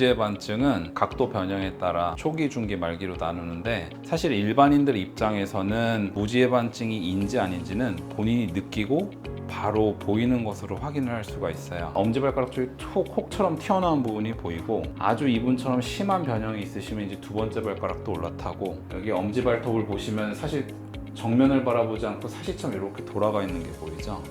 무지해반증은 각도 변형에 따라 초기, 중기, 말기로 나누는데 사실 일반인들 입장에서는 무지해반증이 아닌지는 본인이 느끼고 바로 보이는 것으로 확인을 할 수가 있어요. 엄지발가락 쪽에 콕처럼 튀어나온 부분이 보이고 아주 이분처럼 심한 변형이 있으시면 이제 두 번째 발가락도 올라타고 여기 엄지발톱을 보시면 사실 정면을 바라보지 않고 사시처럼 이렇게 돌아가 있는 게 보이죠.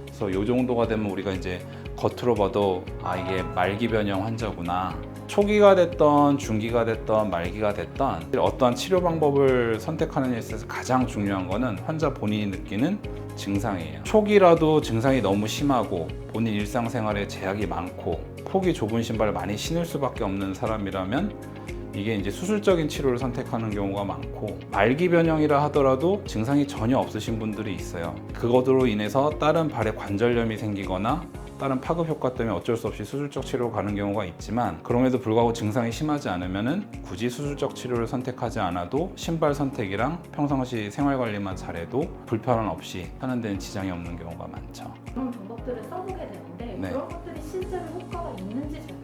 그래서 이 정도가 되면 우리가 이제 겉으로 봐도 이게 말기 변형 환자구나. 초기가 됐던 중기가 됐던 말기가 됐던 어떠한 치료 방법을 선택하는 데 있어서 가장 중요한 거는 환자 본인이 느끼는 증상이에요. 초기라도 증상이 너무 심하고 본인 일상생활에 제약이 많고 폭이 좁은 신발을 많이 신을 수밖에 없는 사람이라면 이게 이제 수술적인 치료를 선택하는 경우가 많고, 말기 변형이라 하더라도 증상이 전혀 없으신 분들이 있어요. 그것으로 인해서 다른 발에 관절염이 생기거나 다른 파급 효과 때문에 어쩔 수 없이 수술적 치료로 가는 경우가 있지만, 그럼에도 불구하고 증상이 심하지 않으면은 굳이 수술적 치료를 선택하지 않아도 신발 선택이랑 평상시 생활 관리만 잘해도 불편함 없이 하는 데는 지장이 없는 경우가 많죠. 그런 방법들을 써보게 되는데 네. 그런 것들이 실제로 효과가 있는지 잘 모르겠어요.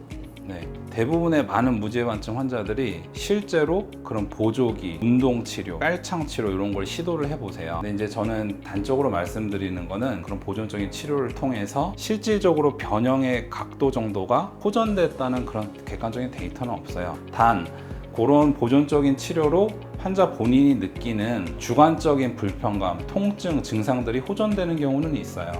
네, 대부분의 많은 무지해반증 환자들이 실제로 그런 보조기, 운동치료, 깔창치료 이런 걸 시도를 해보세요. 근데 이제 저는 단적으로 말씀드리는 거는 그런 보존적인 치료를 통해서 실질적으로 변형의 각도 정도가 호전됐다는 그런 객관적인 데이터는 없어요. 단 그런 보존적인 치료로 환자 본인이 느끼는 주관적인 불편감, 통증, 증상들이 호전되는 경우는 있어요.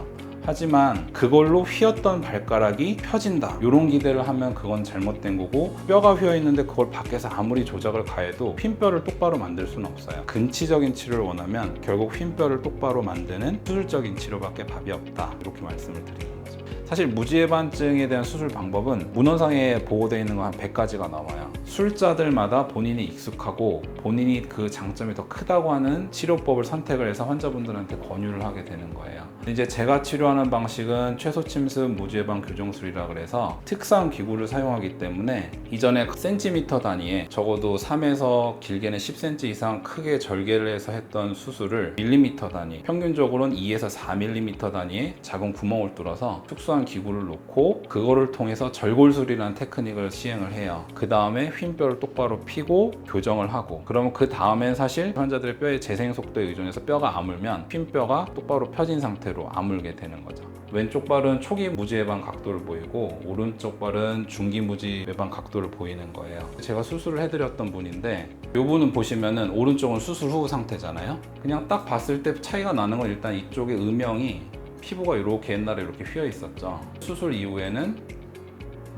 하지만 그걸로 휘었던 발가락이 펴진다 이런 기대를 하면 그건 잘못된 거고, 뼈가 휘어 있는데 그걸 밖에서 아무리 조작을 가해도 휜뼈를 똑바로 만들 수는 없어요. 근치적인 치료를 원하면 결국 휜뼈를 똑바로 만드는 수술적인 치료밖에 답이 없다, 이렇게 말씀을 드리는 거죠. 사실 무지해반증에 대한 수술 방법은 문헌상에 보고되어 있는 거 한 100가지가 넘어요. 술자들마다 본인이 익숙하고 본인이 그 장점이 더 크다고 하는 치료법을 선택을 해서 환자분들한테 권유를 하게 되는 거예요. 이제 제가 치료하는 방식은 최소침습 무지해방 교정술이라 그래서 특수한 기구를 사용하기 때문에 이전에 센티미터 단위에 적어도 3에서 길게는 10cm 이상 크게 절개를 해서 했던 수술을 밀리미터 단위, 평균적으로는 2에서 4mm 단위의 작은 구멍을 뚫어서 특수한 기구를 놓고 그거를 통해서 절골술이라는 테크닉을 시행을 해요. 그 다음에 휜뼈를 똑바로 펴고 교정을 하고, 그러면 그 다음엔 사실 환자들의 뼈의 재생 속도에 의존해서 뼈가 아물면 휜뼈가 똑바로 펴진 상태로 아물게 되는 거죠. 왼쪽 발은 초기 무지해방 각도를 보이고 오른쪽 발은 중기 무지해방 각도를 보이는 거예요. 제가 수술을 해드렸던 분인데 이 분은 보시면은 오른쪽은 수술 후 상태잖아요. 그냥 딱 봤을 때 차이가 나는 건 일단 이쪽의 음영이 피부가 이렇게 옛날에 이렇게 휘어 있었죠. 수술 이후에는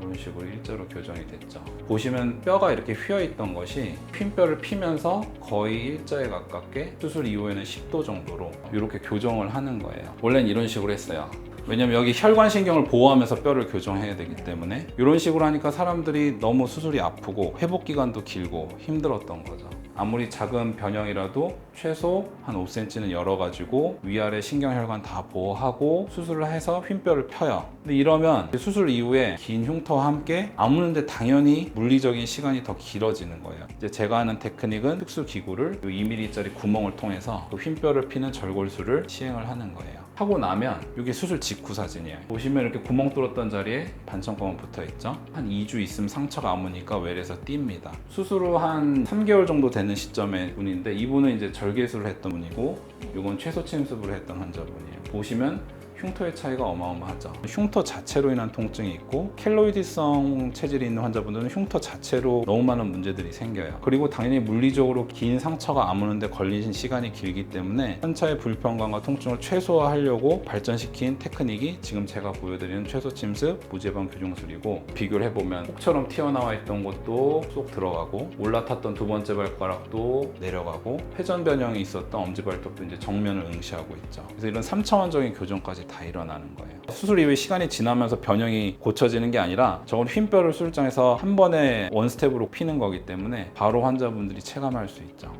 이런 식으로 일자로 교정이 됐죠. 보시면 뼈가 이렇게 휘어 있던 것이 휜뼈를 피면서 거의 일자에 가깝게 수술 이후에는 10도 정도로 이렇게 교정을 하는 거예요. 원래는 이런 식으로 했어요. 왜냐면 여기 혈관신경을 보호하면서 뼈를 교정해야 되기 때문에 이런 식으로 하니까 사람들이 너무 수술이 아프고 회복 기간도 길고 힘들었던 거죠. 아무리 작은 변형이라도 최소 한 5cm는 열어가지고 위아래 신경혈관 다 보호하고 수술을 해서 휜뼈를 펴요. 근데 이러면 수술 이후에 긴 흉터와 함께 아무는데 당연히 물리적인 시간이 더 길어지는 거예요. 이제 제가 하는 테크닉은 특수 기구를 2mm짜리 구멍을 통해서 그 휜뼈를 피는 절골술을 시행을 하는 거예요. 하고 나면 이게 수술 직후 사진이에요. 보시면 이렇게 구멍 뚫었던 자리에 반창고만 붙어 있죠. 한 2주 있으면 상처가 아무니까 외래에서 띱니다. 수술 후 한 3개월 정도 되는 시점의 분인데 이분은 이제 절개술을 했던 분이고 이건 최소 침습을 했던 환자분이에요. 보시면 흉터의 차이가 어마어마하죠. 흉터 자체로 인한 통증이 있고 켈로이드성 체질이 있는 환자분들은 흉터 자체로 너무 많은 문제들이 생겨요. 그리고 당연히 물리적으로 긴 상처가 아무는데 걸리신 시간이 길기 때문에 환자의 불편감과 통증을 최소화하려고 발전시킨 테크닉이 지금 제가 보여드리는 최소침습 무지해방 교정술이고, 비교를 해보면 폭처럼 튀어나와 있던 것도 쏙 들어가고 올라탔던 두 번째 발가락도 내려가고 회전 변형이 있었던 엄지발톱도 이제 정면을 응시하고 있죠. 그래서 이런 3차원적인 교정까지 다 일어나는 거예요. 수술 이후에 시간이 지나면서 변형이 고쳐지는 게 아니라 저건 휜뼈를 수술장에서 한 번에 원스텝으로 피는 거기 때문에 바로 환자분들이 체감할 수 있죠.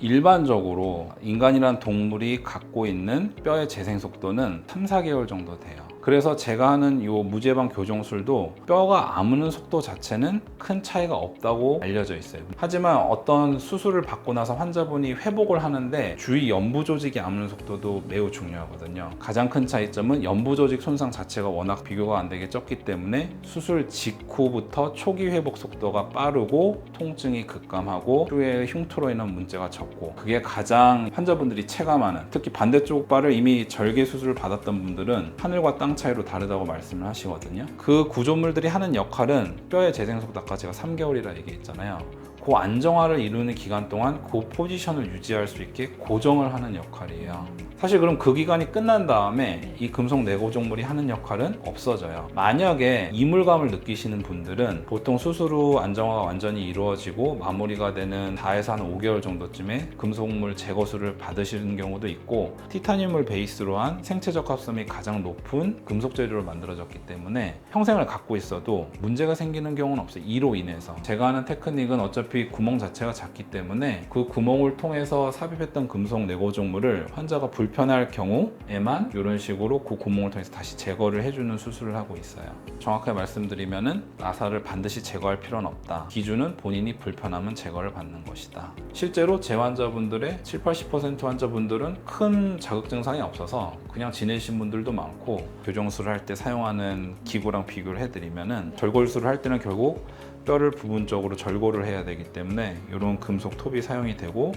일반적으로 인간이란 동물이 갖고 있는 뼈의 재생 속도는 3, 4개월 정도 돼요. 그래서 제가 하는 이 무제방 교정술도 뼈가 아무는 속도 자체는 큰 차이가 없다고 알려져 있어요. 하지만 어떤 수술을 받고 나서 환자분이 회복을 하는데 주위 연부 조직이 아무는 속도도 매우 중요하거든요. 가장 큰 차이점은 연부 조직 손상 자체가 워낙 비교가 안 되게 적기 때문에 수술 직후부터 초기 회복 속도가 빠르고 통증이 급감하고 후에 흉터로 인한 문제가 적고, 그게 가장 환자분들이 체감하는, 특히 반대쪽 발을 이미 절개 수술을 받았던 분들은 하늘과 땅 차이로 다르다고 말씀을 하시거든요. 그 구조물들이 하는 역할은 뼈의 재생 속도, 아까 제가 3개월이라 얘기했잖아요. 그 안정화를 이루는 기간 동안 그 포지션을 유지할 수 있게 고정을 하는 역할이에요. 사실 그럼 그 기간이 끝난 다음에 이 금속 내고정물이 하는 역할은 없어져요. 만약에 이물감을 느끼시는 분들은 보통 수술 후 안정화가 완전히 이루어지고 마무리가 되는 4에서 한 5개월 정도쯤에 금속물 제거술을 받으시는 경우도 있고, 티타늄을 베이스로 한 생체 적합성이 가장 높은 금속 재료로 만들어졌기 때문에 평생을 갖고 있어도 문제가 생기는 경우는 없어요. 이로 인해서. 제가 하는 테크닉은 어차피 구멍 자체가 작기 때문에 그 구멍을 통해서 삽입했던 금속 내고정물을 환자가 불편할 경우에만 이런 식으로 그 구멍을 통해서 다시 제거를 해주는 수술을 하고 있어요. 정확하게 말씀드리면은 나사를 반드시 제거할 필요는 없다. 기준은 본인이 불편하면 제거를 받는 것이다. 실제로 제 환자분들의 70-80% 환자분들은 큰 자극 증상이 없어서 그냥 지내신 분들도 많고, 교정술을 할 때 사용하는 기구랑 비교를 해드리면은 절골술을 할 때는 결국 뼈를 부분적으로 절골을 해야 되기 때문에 이런 금속 톱이 사용이 되고,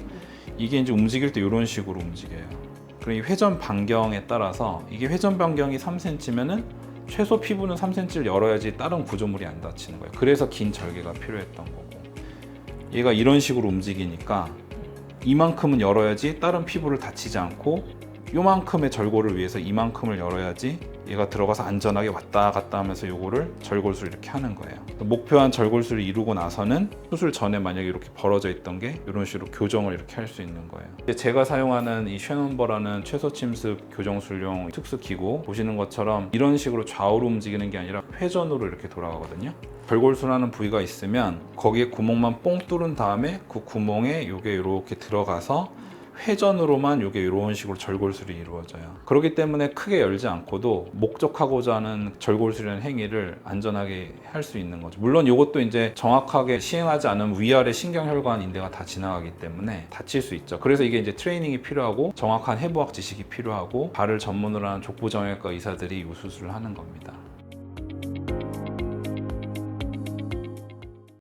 이게 이제 움직일 때 이런 식으로 움직여요. 그리고 이 회전 반경에 따라서, 이게 회전 반경이 3cm면은 최소 피부는 3cm를 열어야지 다른 구조물이 안 다치는 거예요. 그래서 긴 절개가 필요했던 거고, 얘가 이런 식으로 움직이니까 이만큼은 열어야지 다른 피부를 다치지 않고, 요만큼의 절골을 위해서 이만큼을 열어야지 얘가 들어가서 안전하게 왔다 갔다 하면서 요거를 절골술 이렇게 하는 거예요. 목표한 절골술을 이루고 나서는 수술 전에 만약에 이렇게 벌어져 있던 게 이런 식으로 교정을 이렇게 할 수 있는 거예요. 제가 사용하는 이 쉐논버라는 최소 침습 교정술용 특수 기구, 보시는 것처럼 이런 식으로 좌우로 움직이는 게 아니라 회전으로 이렇게 돌아가거든요. 절골술하는 부위가 있으면 거기에 구멍만 뽕 뚫은 다음에 그 구멍에 요게 이렇게 들어가서 회전으로만 이게 이런 식으로 절골술이 이루어져요. 그렇기 때문에 크게 열지 않고도 목적하고자 하는 절골술이라는 행위를 안전하게 할 수 있는 거죠. 물론 이것도 이제 정확하게 시행하지 않으면 위아래 신경혈관 인대가 다 지나가기 때문에 다칠 수 있죠. 그래서 이게 이제 트레이닝이 필요하고 정확한 해부학 지식이 필요하고 발을 전문으로 하는 족부정형외과 의사들이 이 수술을 하는 겁니다.